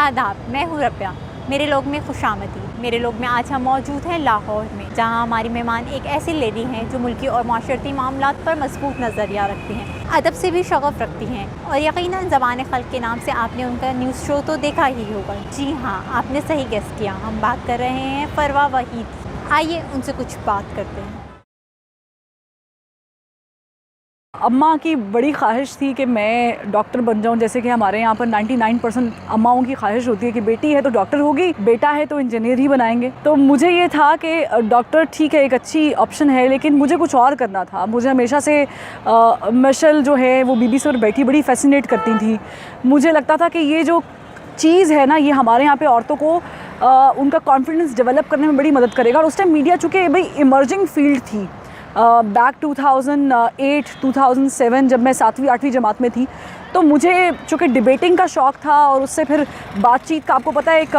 आदाब, मैं हूँ रब्या। मेरे लोग में खुशामदी। मेरे लोग में आज हम मौजूद हैं लाहौर में, जहाँ हमारी मेहमान एक ऐसी लेडी हैं जो मुल्की और माशरती मामलात पर मज़बूत नज़रिया रखती हैं, अदब से भी शगफ़ रखती हैं और यकीनन ज़बान खल्क़ के नाम से आपने उनका न्यूज़ शो तो देखा ही होगा। जी हाँ, आपने सही गेस किया, हम बात कर रहे हैं फरवा वहीद। आइए उनसे कुछ बात करते हैं। अम्मा की बड़ी ख्वाहिश थी कि मैं डॉक्टर बन जाऊं। जैसे कि हमारे यहाँ पर 99% अम्माओं की ख्वाहिश होती है कि बेटी है तो डॉक्टर होगी, बेटा है तो इंजीनियर ही बनाएंगे। तो मुझे ये था कि डॉक्टर ठीक है, एक अच्छी ऑप्शन है, लेकिन मुझे कुछ और करना था। मुझे हमेशा से मशल जो है वो बीबी से बैठी बड़ी फैसिनेट करती थी। मुझे लगता था कि ये जो चीज़ है ना, ये हमारे यहाँ पे औरतों को उनका कॉन्फिडेंस डेवलप करने में बड़ी मदद करेगा। और उस टाइम मीडिया चूँकि भाई इमर्जिंग फील्ड थी, बैक 2008-2007 जब मैं 7वीं-8वीं जमात में थी, तो मुझे चूँकि डिबेटिंग का शौक़ था और उससे फिर बातचीत का आपको पता है एक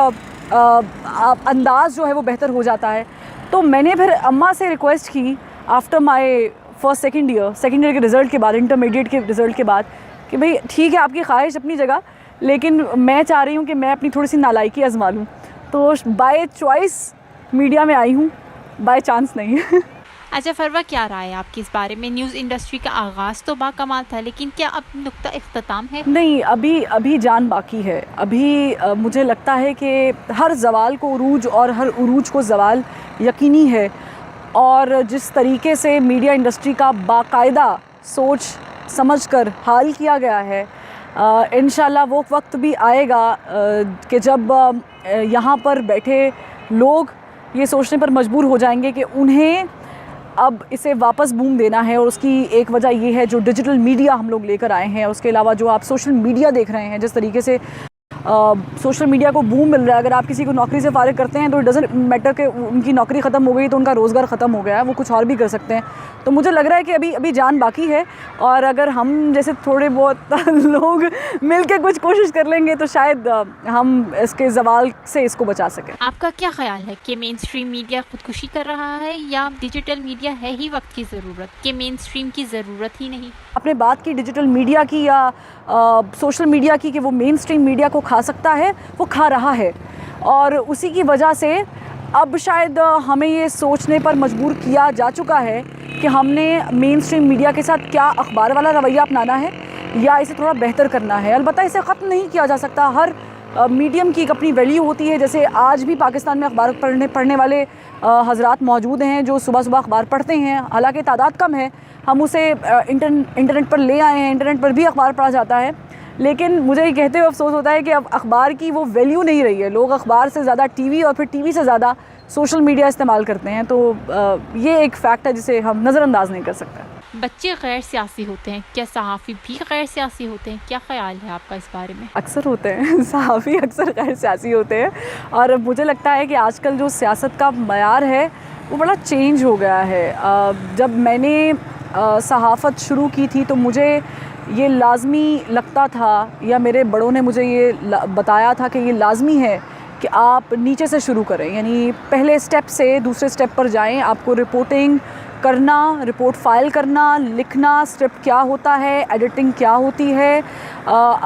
अंदाज़ जो है वो बेहतर हो जाता है। तो मैंने फिर अम्मा से रिक्वेस्ट की आफ्टर माय सेकेंड ईयर के रिज़ल्ट के बाद, इंटरमीडिएट के रिज़ल्ट के बाद, कि भाई ठीक है आपकी ख्वाहिश अपनी जगह, लेकिन मैं चाह रही हूँ कि मैं अपनी थोड़ी सी नालायकी आजमा लूँ। तो बाय चॉइस मीडिया में आई हूँ, बाय चांस नहीं। अच्छा फरवा, क्या राय है आपकी इस बारे में? न्यूज़ इंडस्ट्री का आगाज़ तो बाकमाल था, लेकिन क्या अब नुक्ता इख्तिताम है? नहीं, अभी जान बाकी है। अभी मुझे लगता है कि हर ज़वाल को उरूज और हर उरूज को ज़वाल यकीनी है। और जिस तरीके से मीडिया इंडस्ट्री का बाकायदा सोच समझ कर हाल किया गया है, इंशाल्लाह वो वक्त भी आएगा कि जब यहाँ पर बैठे लोग ये सोचने पर मजबूर हो जाएंगे कि उन्हें अब इसे वापस बूम देना है। और उसकी एक वजह ये है जो डिजिटल मीडिया हम लोग लेकर आए हैं। उसके अलावा जो आप सोशल मीडिया देख रहे हैं, जिस तरीके से सोशल मीडिया को बूम मिल रहा है। अगर आप किसी को नौकरी से फारिग करते हैं तो इट डजंट मैटर कि उनकी नौकरी ख़त्म हो गई तो उनका रोज़गार ख़त्म हो गया है, वो कुछ और भी कर सकते हैं। तो मुझे लग रहा है कि अभी जान बाकी है, और अगर हम जैसे थोड़े बहुत लोग मिलकर कुछ कोशिश कर लेंगे तो शायद हम इसके ज़वाल से इसको बचा सकें। आपका क्या ख्याल है कि मेन स्ट्रीम मीडिया खुदकुशी कर रहा है या डिजिटल मीडिया है ही वक्त की ज़रूरत, कि मेन स्ट्रीम की ज़रूरत ही नहीं? आपने बात की डिजिटल मीडिया की या सोशल मीडिया की कि वो मेन स्ट्रीम मीडिया को खा सकता है, वो खा रहा है। और उसी की वजह से अब शायद हमें ये सोचने पर मजबूर किया जा चुका है कि हमने मेन स्ट्रीम मीडिया के साथ क्या अखबार वाला रवैया अपनाना है या इसे थोड़ा बेहतर करना है। अलबत्ता इसे ख़त्म नहीं किया जा सकता। हर मीडियम की एक अपनी वैल्यू होती है। जैसे आज भी पाकिस्तान में अखबार पढ़ने वाले हजरात मौजूद हैं जो सुबह सुबह अखबार पढ़ते हैं, हालांकि तादाद कम है। हम उसे इंटरनेट पर ले आए हैं, इंटरनेट पर भी अखबार पढ़ा जाता है, लेकिन मुझे ये कहते हुए अफसोस होता है कि अब अखबार की वो वैल्यू नहीं रही है। लोग अखबार से ज़्यादा टीवी और फिर टीवी से ज़्यादा सोशल मीडिया इस्तेमाल करते हैं। तो ये एक फ़ैक्ट है जिसे हम नज़रअंदाज नहीं कर सकते। बच्चे गैर सियासी होते हैं, क्या सहाफ़ी भी गैर सियासी होते हैं? क्या ख़्याल है आपका इस बारे में? अक्सर होते हैं, सहाफ़ी अक्सर गैर सियासी होते हैं। और मुझे लगता है कि आजकल जो सियासत का मयार है वो बड़ा चेंज हो गया है। जब मैंने सहाफ़त शुरू की थी तो मुझे ये लाज़मी लगता था, या मेरे बड़ों ने मुझे ये बताया था कि ये लाज़मी है कि आप नीचे से शुरू करें, यानी पहले स्टेप से दूसरे स्टेप पर जाएं। आपको रिपोर्टिंग करना, रिपोर्ट फ़ाइल करना, लिखना, स्क्रिप्ट क्या होता है, एडिटिंग क्या होती है,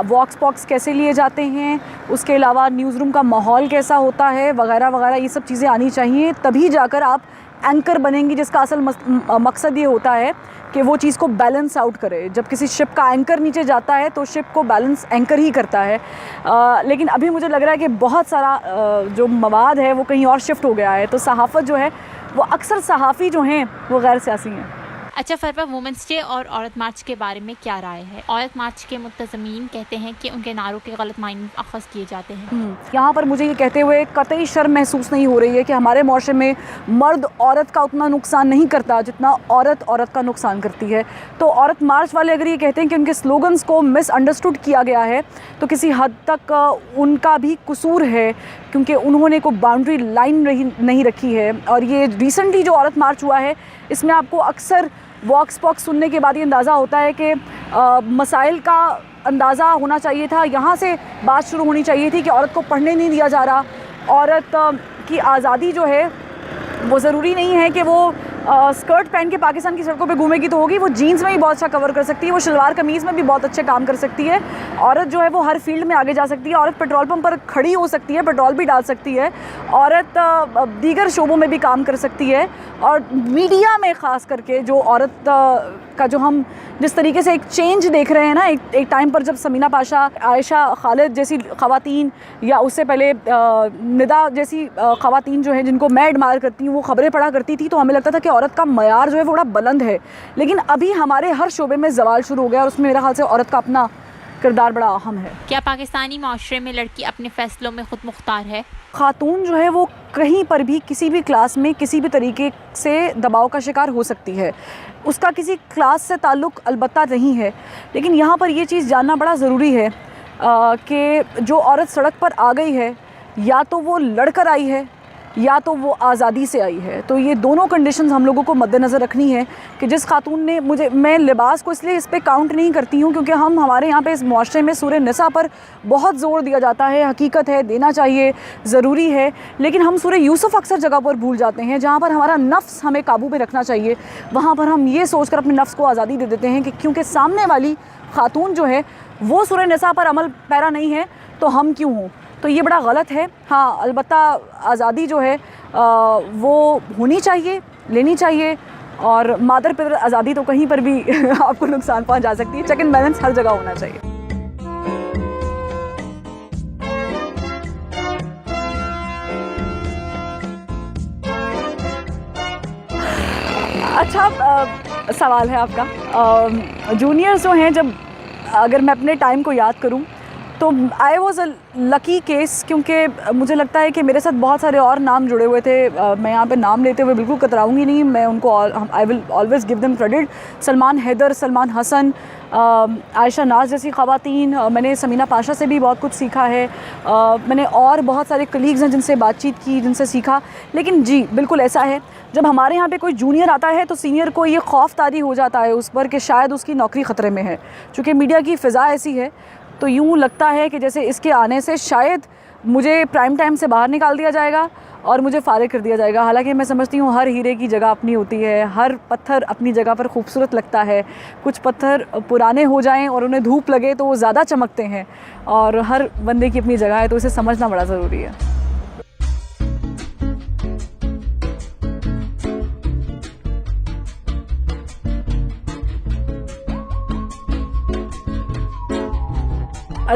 वॉक्स पॉक्स कैसे लिए जाते हैं, उसके अलावा न्यूज़ रूम का माहौल कैसा होता है, वगैरह वगैरह, ये सब चीज़ें आनी चाहिए। तभी जाकर आप एंकर बनेंगी, जिसका असल मकसद ये होता है कि वो चीज़ को बैलेंस आउट करे। जब किसी शिप का एंकर नीचे जाता है तो शिप को बैलेंस एंकर ही करता है। लेकिन अभी मुझे लग रहा है कि बहुत सारा जो मवाद है वो कहीं और शिफ्ट हो गया है। तो सहाफ़त जो है वो अक्सर सहाफ़ी जो हैं वो गैर सियासी हैं। अच्छा फरवा, वुमेंस डे और औरत मार्च के बारे में क्या राय है? औरत मार्च के मुंतज़मीन कहते हैं कि उनके नारों के गलत मायने अख़ज़ किए जाते हैं। यहाँ पर मुझे ये कहते हुए कतई शर्म महसूस नहीं हो रही है कि हमारे माशरे में मर्द औरत का उतना नुकसान नहीं करता जितना औरत औरत का नुकसान करती है। तो औरत मार्च वाले अगर ये कहते हैं कि उनके स्लोगन्स को मिसअंडरस्टूड किया गया है तो किसी हद तक उनका भी कसूर है, क्योंकि उन्होंने कोई बाउंड्री लाइन नहीं रखी है। और ये रिसेंटली जो औरत मार्च हुआ है, इसमें आपको अक्सर वॉक्स पॉक्स सुनने के बाद ये अंदाज़ा होता है कि मसाइल का अंदाज़ा होना चाहिए था। यहाँ से बात शुरू होनी चाहिए थी कि औरत को पढ़ने नहीं दिया जा रहा। औरत की आज़ादी जो है वो ज़रूरी नहीं है कि वो स्कर्ट पहन के पाकिस्तान की सड़कों पे घूमेगी तो होगी, वो जीन्स में भी बहुत अच्छा कवर कर सकती है, वो शलवार कमीज़ में भी बहुत अच्छे काम कर सकती है। औरत जो है वो हर फील्ड में आगे जा सकती है। औरत पेट्रोल पंप पर खड़ी हो सकती है, पेट्रोल भी डाल सकती है। औरत दीगर शोबों में भी काम कर सकती है। और मीडिया में ख़ास करके जो औरत का जो हम जिस तरीके से एक चेंज देख रहे हैं ना, एक टाइम पर जब समीना पाशा, आयशा खालिद जैसी ख़वातीन, या उससे पहले निदा जैसी ख़वातीन जो हैं जिनको मैं एडमायर करती हूँ, वो ख़बरें पढ़ा करती थी, तो हमें लगता था कि औरत का मयार जो है वो बड़ा बुलंद है। लेकिन अभी हमारे हर शोबे में ज़वाल शुरू हो गया और उसमें मेरा ख्याल से औरत का अपना किरदार बड़ा अहम है। क्या पाकिस्तानी माशरे में लड़की अपने फ़ैसलों में ख़ुद मुख्तार है? खातून जो है वो कहीं पर भी किसी भी क्लास में किसी भी तरीके से दबाव का शिकार हो सकती है। उसका किसी क्लास से ताल्लुक़ अलबत्ता नहीं है। लेकिन यहाँ पर ये चीज़ जानना बड़ा ज़रूरी है कि जो औरत सड़क पर आ गई है, या तो वो लड़कर आई है या तो वो आज़ादी से आई है। तो ये दोनों कंडीशंस हम लोगों को मद्देनज़र रखनी है कि जिस खातून ने मैं लिबास को इसलिए इस पे काउंट नहीं करती हूँ क्योंकि हमारे यहाँ पे इस मुआशरे में सूरह निसा पर बहुत ज़ोर दिया जाता है। हकीकत है, देना चाहिए, ज़रूरी है। लेकिन हम सूरह यूसुफ अक्सर जगह पर भूल जाते हैं, जहाँ पर हमारा नफ्स हमें काबू में रखना चाहिए। वहाँ पर हम ये सोच कर अपने नफ्स को आज़ादी दे देते हैं कि क्योंकि सामने वाली खातून जो है वो सूरह निसा पर अमल पैरा नहीं है तो हम क्यों हों। तो ये बड़ा गलत है। हाँ, अलबत्ता आज़ादी जो है वो होनी चाहिए, लेनी चाहिए। और मादर पितर आज़ादी तो कहीं पर भी आपको नुकसान पहुंचा सकती है। चेक एंड बैलेंस हर जगह होना चाहिए। अच्छा सवाल है आपका। जूनियर्स जो हैं, जब अगर मैं अपने टाइम को याद करूं तो I was a lucky case, क्योंकि मुझे लगता है कि मेरे साथ बहुत सारे और नाम जुड़े हुए थे। मैं यहाँ पे नाम लेते हुए बिल्कुल कतराऊँगी नहीं, मैं उनको I will always give them credit. Salman Haider, Salman Hasan, Ayesha Naz जैसी ख़वातीन, मैंने समीना पाशा से भी बहुत कुछ सीखा है। मैंने और बहुत सारे कलीग्स हैं जिनसे बातचीत की, जिनसे सीखा। लेकिन जी बिल्कुल ऐसा है, जब हमारे यहाँ पे कोई जूनियर आता है तो सीनियर को ये खौफ तारी हो जाता है उस पर कि शायद उसकी नौकरी ख़तरे में है। चूँकि मीडिया की फ़िज़ा ऐसी है तो यूँ लगता है कि जैसे इसके आने से शायद मुझे प्राइम टाइम से बाहर निकाल दिया जाएगा और मुझे फ़ारिग कर दिया जाएगा। हालांकि मैं समझती हूँ हर हीरे की जगह अपनी होती है, हर पत्थर अपनी जगह पर खूबसूरत लगता है। कुछ पत्थर पुराने हो जाएं और उन्हें धूप लगे तो वो ज़्यादा चमकते हैं, और हर बंदे की अपनी जगह है, तो इसे समझना बड़ा ज़रूरी है।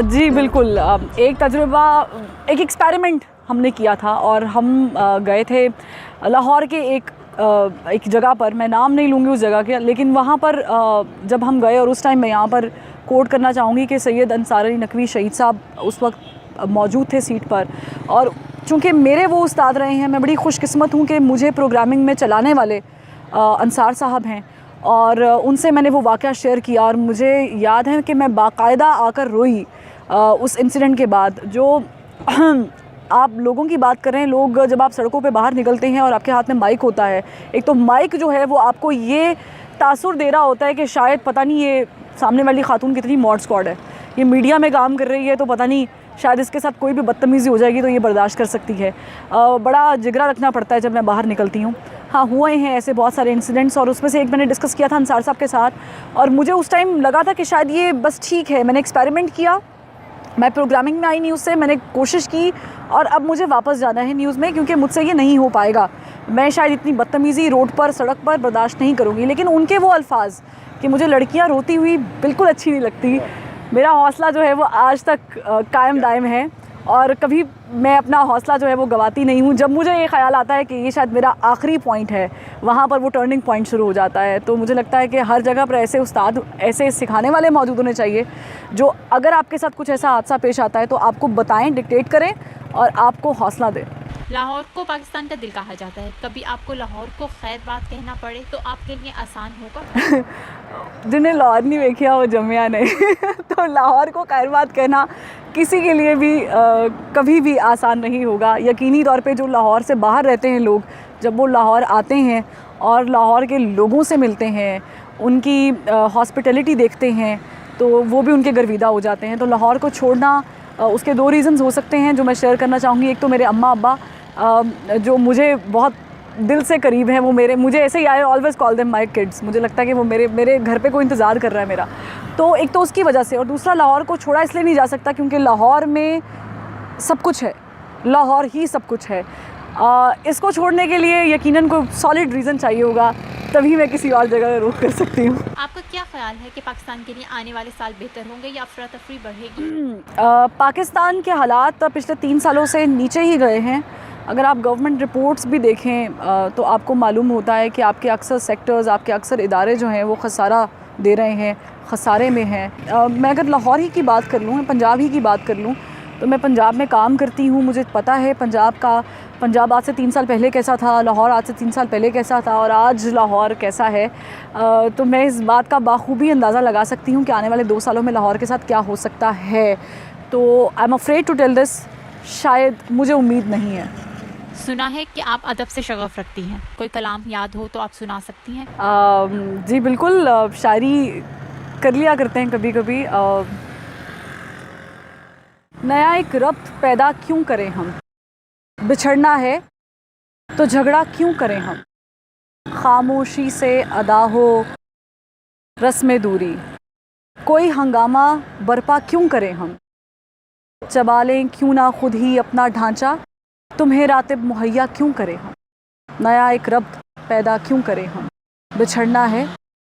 जी बिल्कुल। एक तजुर्बा, एक एक्सपेरिमेंट हमने किया था और हम गए थे लाहौर के एक जगह पर, मैं नाम नहीं लूँगी उस जगह के, लेकिन वहाँ पर जब हम गए, और उस टाइम मैं यहाँ पर कोट करना चाहूँगी कि सैयद अंसार अली नकवी शहीद साहब उस वक्त मौजूद थे सीट पर। और चूँकि मेरे वो उस्ताद रहे हैं, मैं बड़ी खुशकिस्मत हूँ कि मुझे प्रोग्रामिंग में चलाने वाले अंसार साहब हैं, और उनसे मैंने वो वाक़या शेयर किया। और मुझे याद है कि मैं बाकायदा आकर रोई उस इंसिडेंट के बाद। जो आप लोगों की बात कर रहे हैं, लोग जब आप सड़कों पे बाहर निकलते हैं और आपके हाथ में माइक होता है, एक तो माइक जो है वो आपको ये तासुर दे रहा होता है कि शायद पता नहीं ये सामने वाली खातून कितनी मॉड स्क्वाड है, ये मीडिया में काम कर रही है, तो पता नहीं शायद इसके साथ कोई भी बदतमीज़ी हो जाएगी तो ये बर्दाश्त कर सकती है। बड़ा जिगरा रखना पड़ता है जब मैं बाहर निकलती हूँ। हाँ, हुए हैं ऐसे बहुत सारे इंसिडेंट्स, और उसमें से एक मैंने डिस्कस किया था अंसार साहब के साथ, और मुझे उस टाइम लगा था कि शायद ये बस ठीक है। मैंने एक्सपेरिमेंट किया, मैं प्रोग्रामिंग में आई न्यूज़ से, मैंने कोशिश की, और अब मुझे वापस जाना है न्यूज़ में, क्योंकि मुझसे ये नहीं हो पाएगा। मैं शायद इतनी बदतमीज़ी रोड पर, सड़क पर बर्दाश्त नहीं करूँगी। लेकिन उनके वो अल्फाज कि मुझे लड़कियाँ रोती हुई बिल्कुल अच्छी नहीं लगती, मेरा हौसला जो है वो आज तक कायम दायम है, और कभी मैं अपना हौसला जो है वो गवाती नहीं हूँ। जब मुझे ये ख़्याल आता है कि ये शायद मेरा आखिरी पॉइंट है, वहाँ पर वो टर्निंग पॉइंट शुरू हो जाता है। तो मुझे लगता है कि हर जगह पर ऐसे उस्ताद, ऐसे सिखाने वाले मौजूद होने चाहिए, जो अगर आपके साथ कुछ ऐसा हादसा पेश आता है तो आपको बताएं, डिक्टेट करें और आपको हौसला दें। लाहौर को पाकिस्तान का दिल कहा जाता है, कभी आपको लाहौर को खैर बात कहना पड़े तो आपके लिए आसान होगा? जिन्हें लाहौर नहीं देखा वो जमिया नहीं तो लाहौर को खैर बात कहना किसी के लिए भी कभी भी आसान नहीं होगा। यकीनी तौर पे जो लाहौर से बाहर रहते हैं लोग, जब वो लाहौर आते हैं और लाहौर के लोगों से मिलते हैं, उनकी हॉस्पिटलिटी देखते हैं, तो वो भी उनके गर्विदा हो जाते हैं। तो लाहौर को छोड़ना, उसके दो रीज़न्स हो सकते हैं जो मैं शेयर करना चाहूँगी। एक तो मेरे अम्मा अब्बा जो मुझे बहुत दिल से करीब हैं वो मेरे, मुझे ऐसे ही I always call them my kids. मुझे लगता है कि वो मेरे घर पे कोई इंतज़ार कर रहा है मेरा। तो एक तो उसकी वजह से, और दूसरा लाहौर को छोड़ा इसलिए नहीं जा सकता क्योंकि लाहौर में सब कुछ है, लाहौर ही सब कुछ है। इसको छोड़ने के लिए यकीनन कोई सॉलिड रीज़न चाहिए होगा, तभी मैं किसी और जगह रुख कर सकती हूँ। आपका क्या ख्याल है कि पाकिस्तान के लिए आने वाले साल बेहतर होंगे या अफरा तफरी बढ़ेगी? पाकिस्तान के हालात पिछले 3 सालों से नीचे ही गए हैं। अगर आप गवर्नमेंट रिपोर्ट्स भी देखें तो आपको मालूम होता है कि आपके अक्सर सेक्टर्स, आपके अक्सर इदारे जो हैं वो खसारा दे रहे हैं, खसारे में हैं। मैं अगर लाहौर ही की बात कर लूँ, पंजाब ही की बात कर लूँ, तो मैं पंजाब में काम करती हूँ। मुझे पता है पंजाब आज से 3 साल पहले कैसा था, लाहौर आज से 3 साल पहले कैसा था और आज लाहौर कैसा है। तो मैं इस बात का बाखूबी अंदाज़ा लगा सकती हूँ कि आने वाले 2 सालों में लाहौर के साथ क्या हो सकता है। तो I am afraid to tell this, शायद, मुझे उम्मीद नहीं है। सुना है कि आप अदब से शगफ रखती हैं, कोई कलाम याद हो तो आप सुना सकती हैं? जी बिल्कुल, शायरी कर लिया करते हैं कभी कभी। नया एक रब्त पैदा क्यों करें हम, बिछड़ना है तो झगड़ा क्यों करें हम, खामोशी से अदा हो रस्म दूरी, कोई हंगामा बरपा क्यों करें हम, चबा लें क्यों ना खुद ही अपना ढांचा, तुम्हें रातिब मुहैया क्यों करें हम। नया एक रब्त पैदा क्यों करें हम, बिछड़ना है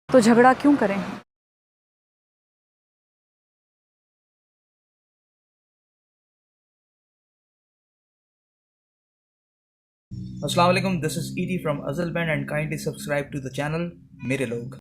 तो झगड़ा क्यों करें हम। Assalamualaikum, this is ET from Azal Band and kindly subscribe to the channel Mere Log.